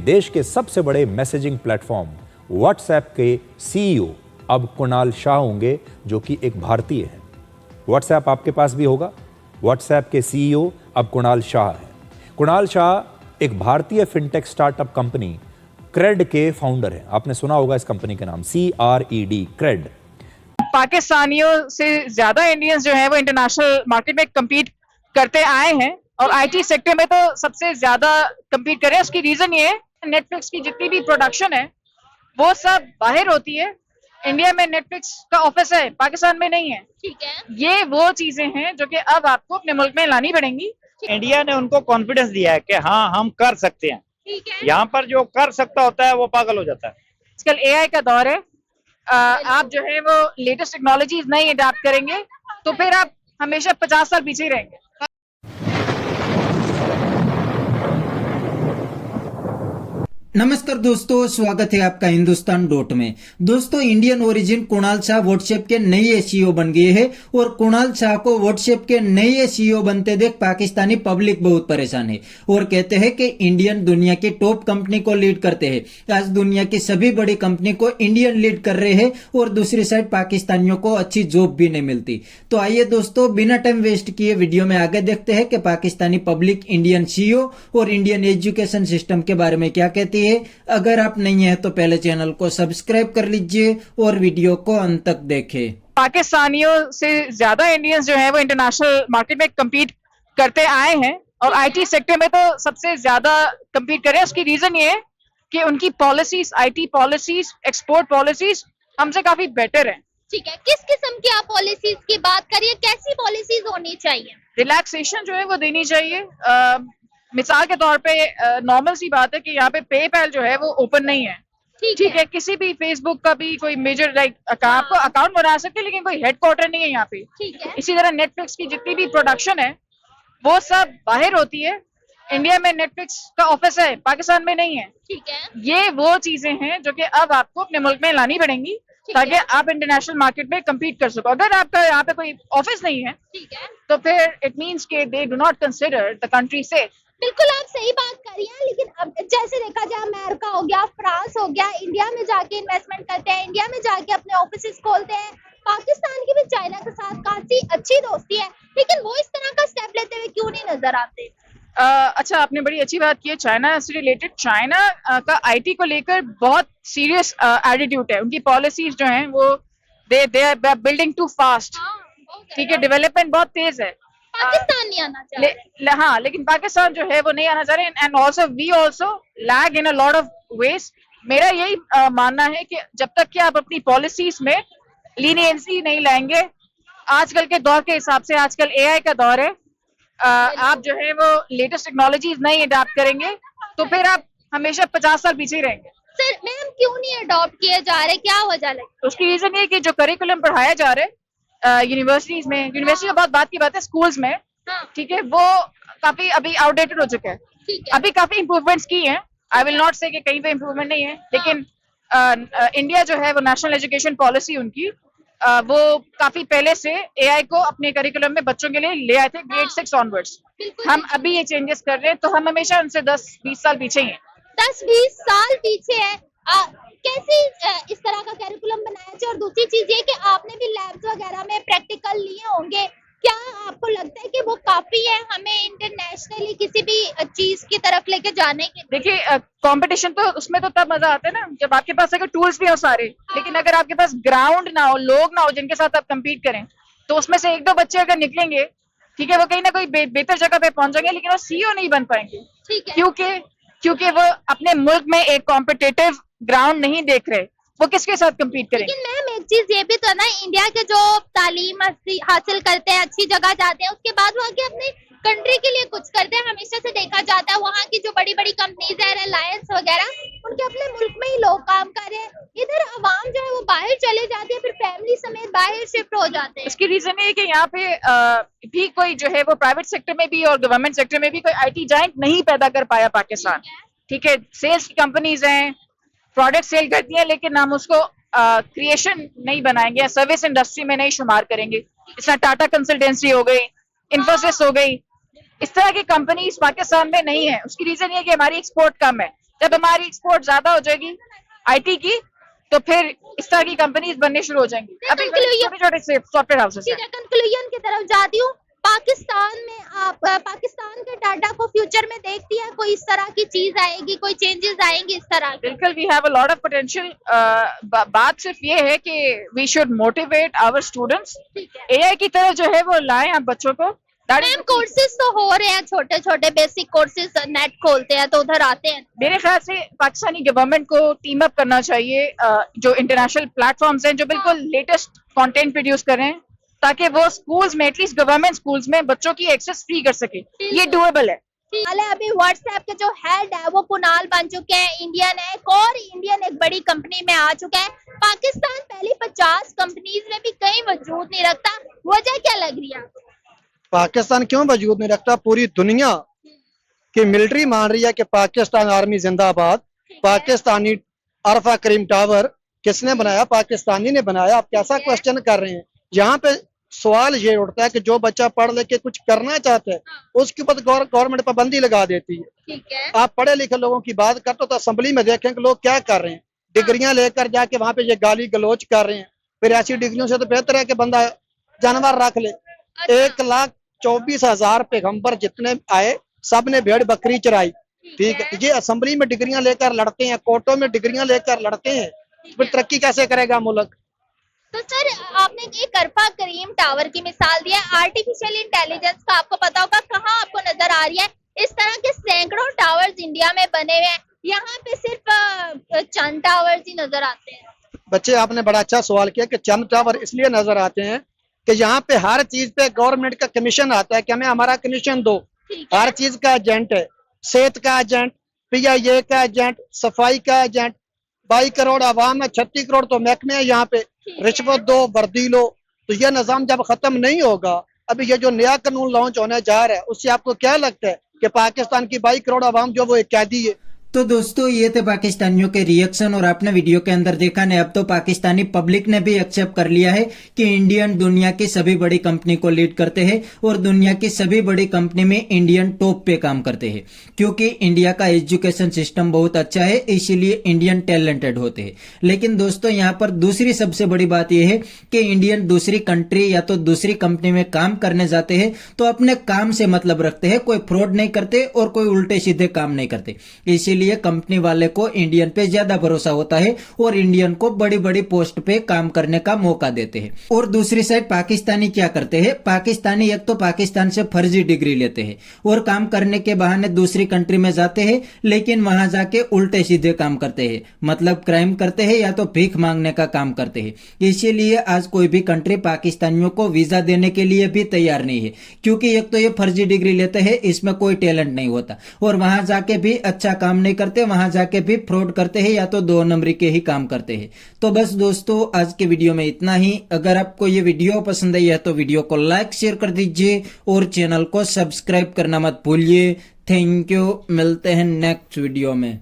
देश के सबसे बड़े मैसेजिंग प्लेटफॉर्म व्हाट्सएप के सीईओ अब कुणाल शाह होंगे, जो कि एक भारतीय हैं। व्हाट्सएप आपके पास भी होगा। व्हाट्सएप के सीईओ अब कुणाल शाह हैं। कुणाल शाह एक भारतीय फिनटेक स्टार्टअप कंपनी क्रेड के फाउंडर हैं। आपने सुना होगा इस कंपनी का नाम, CRED, क्रेड। पाकिस्तानियों से ज्यादा इंडियंस जो है वो इंटरनेशनल मार्केट में कम्पीट करते आए हैं और आईटी सेक्टर में तो सबसे ज्यादा कम्पीट कर रहे हैं। उसकी रीजन ये है, नेटफ्लिक्स की जितनी भी प्रोडक्शन है वो सब बाहर होती है। इंडिया में नेटफ्लिक्स का ऑफिस है, पाकिस्तान में नहीं है। ठीक है, ये वो चीजें हैं जो कि अब आपको अपने मुल्क में लानी पड़ेंगी। इंडिया ने उनको कॉन्फिडेंस दिया है कि हाँ हम कर सकते हैं। ठीक है। यहाँ पर जो कर सकता होता है वो पागल हो जाता है। आजकल एआई का दौर है। आप जो है वो लेटेस्ट टेक्नोलॉजीज नहीं अडॉप्ट करेंगे तो फिर आप हमेशा 50 साल पीछे ही रहेंगे। नमस्कार दोस्तों, स्वागत है आपका हिंदुस्तान डॉट में। दोस्तों, Indian origin Kunal Shah WhatsApp के नए सीईओ बन गए हैं और कुणाल शाह को व्हाट्सएप के नए सीईओ बनते देख पाकिस्तानी पब्लिक बहुत परेशान है और कहते हैं कि इंडियन दुनिया की टॉप कंपनी को लीड करते हैं। आज दुनिया की सभी बड़ी कंपनी को इंडियन लीड कर रहे हैं और दूसरी साइड पाकिस्तानियों को अच्छी जॉब भी नहीं मिलती। तो आइए दोस्तों, बिना टाइम वेस्ट किए वीडियो में आगे देखते हैं कि पाकिस्तानी पब्लिक इंडियन सीईओ और इंडियन एजुकेशन सिस्टम के बारे में क्या कहती है। अगर आप नहीं है तो पहले चैनल को सब्सक्राइब कर लीजिए और वीडियो को अंत तक देखें। पाकिस्तानियों से ज्यादा इंडियंस जो है वो इंटरनेशनल मार्केट में कम्पीट करते आए हैं और आईटी सेक्टर में तो सबसे ज्यादा कम्पीट कर रहे हैं। उसकी रीजन ये है कि उनकी policies, IT policies, export policies हमसे काफी बेटर है। ठीक है, किस किस्म की आप पॉलिसीज की बात करिए, कैसी पॉलिसीज होनी चाहिए? रिलैक्सेशन जो है वो देनी चाहिए। मिसाल के तौर पे नॉर्मल सी बात है कि यहाँ पे पेपैल जो है वो ओपन नहीं है। ठीक है, किसी भी फेसबुक का भी कोई मेजर आपको अकाउंट बना सकते हैं, लेकिन कोई हेडक्वार्टर नहीं है यहाँ पे। ठीक है। इसी तरह नेटफ्लिक्स की जितनी भी प्रोडक्शन है वो सब बाहर होती है। इंडिया में नेटफ्लिक्स का ऑफिस है, पाकिस्तान में नहीं है। ठीक है। ये वो चीजें हैं जो कि अब आपको अपने मुल्क में लानी पड़ेंगी ताकि आप इंटरनेशनल मार्केट में कम्पीट कर सको। अगर आपका यहाँ पे कोई ऑफिस नहीं है, ठीक है, तो फिर इट मीन्स के they do not consider the country safe. बिल्कुल आप सही बात कर रही हैं, लेकिन अब जैसे देखा जाए अमेरिका हो गया, फ्रांस हो गया, इंडिया में जाके इन्वेस्टमेंट करते हैं, इंडिया में जाके अपने ऑफिस खोलते हैं। पाकिस्तान की भी चाइना के साथ काफी अच्छी दोस्ती है, लेकिन वो इस तरह का स्टेप लेते हुए क्यों नहीं नजर आते? अच्छा, आपने बड़ी अच्छी बात की है। चाइना से रिलेटेड, चाइना का आईटी को लेकर बहुत सीरियस एटीट्यूड है। उनकी पॉलिसीज जो हैं वो they are building too fast. ठीक है, डेवलपमेंट बहुत तेज है। पाकिस्तान नहीं आना चाहिए। हाँ, लेकिन पाकिस्तान जो है वो नहीं आना चाह रहे and also we also lag in a lot of ways. मेरा यही मानना है कि जब तक कि आप अपनी पॉलिसीज में लीनियंसी नहीं लाएंगे, आजकल के दौर के हिसाब से, आजकल एआई का दौर है, आप जो है वो लेटेस्ट टेक्नोलॉजीज नहीं अडॉप्ट करेंगे तो फिर आप हमेशा 50 साल पीछे ही रहेंगे। सर मैम, क्यों नहीं अडॉप्ट किए जा रहे, क्या वजह लगी? उसकी रीजन ये कि जो करिकुलम पढ़ाया जा रहा है यूनिवर्सिटीज में, यूनिवर्सिटी तो बहुत बात की बात है, स्कूल्स में, ठीक है, वो काफी अभी आउटडेटेड हो चुका है। अभी काफी इम्प्रूवमेंट्स की हैं। आई विल नॉट से कि कहीं पे इम्प्रूवमेंट नहीं है, लेकिन इंडिया जो है वो नेशनल एजुकेशन पॉलिसी उनकी वो काफी पहले से एआई को अपने करिकुलम में बच्चों के लिए ले आए थे, ग्रेड 6 ऑनवर्ड्स। हम अभी ये चेंजेस कर रहे हैं, तो हम हमेशा उनसे 10-20 साल पीछे ही हैं। 10-20 साल पीछे है। कैसे इस तरह का कैरिकुलम बनाया जाए? और दूसरी चीज ये कि आपने भी लैब्स वगैरह में प्रैक्टिकल लिए होंगे, क्या आपको लगता है कि वो काफी है हमें इंटरनेशनली किसी भी चीज की तरफ लेके जाने के? देखिए, कंपटीशन तो उसमें तो तब मजा आता है ना जब आपके पास अगर टूल्स भी हो सारे, लेकिन अगर आपके पास ग्राउंड ना हो, लोग ना हो जिनके साथ आप कम्पीट करें, तो उसमें से 1-2 बच्चे अगर निकलेंगे, ठीक है, वो कहीं ना कोई बेहतर जगह पे पहुंचेंगे, लेकिन वो सीईओ नहीं बन पाएंगे। ठीक है। क्योंकि वो अपने मुल्क में एक कॉम्पिटिटिव ग्राउंड नहीं देख रहे, वो किसके साथ कम्पीट करें? लेकिन मैम एक चीज ये भी तो है ना, इंडिया के जो तालीम हासिल करते हैं, अच्छी जगह जाते हैं, उसके बाद वहाँ के अपने कंट्री के लिए कुछ करते हैं। हमेशा से देखा जाता है वहाँ की जो बड़ी बड़ी कंपनीज है, रिलायंस वगैरह, उनके अपने मुल्क में ही लोग काम कर रहे हैं। इधर अवाम जो है वो बाहर चले जाते हैं, फिर फैमिली समेत बाहर शिफ्ट हो जाते हैं। इसकी रीजन ये कि यहाँ पे भी कोई जो है वो प्राइवेट सेक्टर में भी और गवर्नमेंट सेक्टर में भी कोई आईटी जायंट नहीं पैदा कर पाया पाकिस्तान। ठीक है, सेल्स की कंपनीज हैं, प्रोडक्ट सेल करती हैं, लेकिन हम उसको क्रिएशन नहीं बनाएंगे, सर्विस इंडस्ट्री में नहीं शुमार करेंगे। इसमें टाटा कंसल्टेंसी हो गई, इन्फोसिस हो गई, इस तरह की कंपनीज पाकिस्तान में नहीं है। उसकी रीजन ये कि हमारी एक्सपोर्ट कम है। जब हमारी एक्सपोर्ट ज्यादा हो जाएगी आईटी की, तो फिर इस तरह की कंपनीज बनने शुरू हो जाएंगी। अभी छोटे छोटे सॉफ्टवेयर हाउसेस ठीक है, कंक्लूजन की तरफ जाती हूँ। पाकिस्तान में आप पाकिस्तान के डाटा को फ्यूचर में देखती है, कोई इस तरह की चीज आएगी, कोई चेंजेस आएंगी इस तरह की? बिल्कुल, we have a lot of potential. बात सिर्फ ये है कि we should motivate our students, AI की तरफ जो है वो लाएं आप बच्चों को। मैम कोर्सेज तो हो रहे हैं, छोटे छोटे बेसिक कोर्सेज, नेट खोलते हैं तो उधर आते हैं। मेरे ख्याल से पाकिस्तानी गवर्नमेंट को टीम अप करना चाहिए, जो इंटरनेशनल प्लेटफॉर्म्स हैं जो बिल्कुल लेटेस्ट कंटेंट प्रोड्यूस करें, ताकि वो स्कूल्स में, एटलीस्ट गवर्नमेंट स्कूल्स में बच्चों की एक्सेस फ्री कर सके। ये डूएबल है। अभी व्हाट्सएप के जो हेड है वो कुणाल बन चुके हैं, इंडियन है, एक और इंडियन एक बड़ी कंपनी में आ चुका है। पाकिस्तान पहली 50 कंपनीज में भी कहीं वजूद नहीं रखता, वजह क्या लग रही है? पाकिस्तान क्यों वजूद नहीं रखता? पूरी दुनिया की मिलिट्री मान रही है कि पाकिस्तान आर्मी जिंदाबाद। पाकिस्तानी अरफा करीम टावर किसने बनाया? पाकिस्तानी ने बनाया। आप कैसा क्वेश्चन कर रहे हैं? यहाँ पे सवाल ये उठता है कि जो बच्चा पढ़ लिख के कुछ करना चाहता है उसके ऊपर गवर्नमेंट पाबंदी लगा देती है। ठीक है, आप पढ़े लिखे लोगों की बात करते हो तो असेंबली में देखें कि लोग क्या कर रहे हैं, डिग्रियां लेकर जाके वहां पे ये गाली गलोच कर रहे हैं। फिर ऐसी डिग्रियों से तो बेहतर है कि बंदा जानवर रख ले। 1,24,000 पैगंबर जितने आए सब ने भेड़ बकरी चराई। ठीक है, ये असेंबली में डिग्रियां लेकर लड़ते हैं, कोर्टों में डिग्रियां लेकर लड़ते हैं, फिर तरक्की कैसे करेगा मुल्क? तो सर आपने एक अरफा करीम टावर की मिसाल दी है, आर्टिफिशियल इंटेलिजेंस का आपको पता होगा कहाँ आपको नजर आ रही है? इस तरह के सैकड़ों टावर्स इंडिया में बने हुए हैं, यहाँ पे सिर्फ चंद टावर्स ही नजर आते हैं। बच्चे आपने बड़ा अच्छा सवाल किया कि चंद टावर इसलिए नजर आते हैं कि यहाँ पे हर चीज पे गवर्नमेंट का कमीशन आता है कि हमें हमारा कमीशन दो। हर चीज का एजेंट है, सेहत का एजेंट, PIA का एजेंट, सफाई का एजेंट। 22 करोड़ आवाम है, 36 करोड़ तो महकमे है। यहाँ पे रिश्वत दो, वर्दी लो। तो ये निजाम जब खत्म नहीं होगा, अभी ये जो नया कानून लॉन्च होने जा रहा है उससे आपको क्या लगता है कि पाकिस्तान की 22 करोड़ आवाम जो वो एक कैदी है? तो दोस्तों ये थे पाकिस्तानियों के रिएक्शन, और आपने वीडियो के अंदर देखा ने, अब तो पाकिस्तानी पब्लिक ने भी एक्सेप्ट कर लिया है कि इंडियन दुनिया की सभी बड़ी कंपनी को लीड करते हैं और दुनिया की सभी बड़ी कंपनी में इंडियन टॉप पे काम करते हैं, क्योंकि इंडिया का एजुकेशन सिस्टम बहुत अच्छा है, इसीलिए इंडियन टैलेंटेड होते हैं। लेकिन दोस्तों यहाँ पर दूसरी सबसे बड़ी बात यह है कि इंडियन दूसरी कंट्री या तो दूसरी कंपनी में काम करने जाते हैं तो अपने काम से मतलब रखते हैं, कोई फ्रॉड नहीं करते और कोई उल्टे सीधे काम नहीं करते। इसीलिए कंपनी वाले को इंडियन पे ज्यादा भरोसा होता है और इंडियन को बड़ी बड़ी पोस्ट पे काम करने का मौका देते हैं। और दूसरी साइड पाकिस्तानी क्या करते हैं? पाकिस्तानी एक तो पाकिस्तान से फर्जी डिग्री लेते हैं और काम करने के बहाने दूसरी कंट्री में जाते हैं, लेकिन वहां जाके उल्टे सीधे काम करते हैं, मतलब क्राइम करते हैं या तो भीख मांगने का काम करते हैं। इसीलिए आज कोई भी कंट्री पाकिस्तानियों को वीजा देने के लिए भी तैयार नहीं है, क्योंकि एक तो ये फर्जी डिग्री लेते हैं, इसमें कोई टैलेंट नहीं होता, और वहां जाके भी अच्छा काम नहीं करते, वहां जाके भी फ्रॉड करते हैं या तो 2 नंबरी के ही काम करते हैं। तो बस दोस्तों आज के वीडियो में इतना ही। अगर आपको ये वीडियो पसंद आई है तो वीडियो को लाइक शेयर कर दीजिए और चैनल को सब्सक्राइब करना मत भूलिए। थैंक यू, मिलते हैं नेक्स्ट वीडियो में।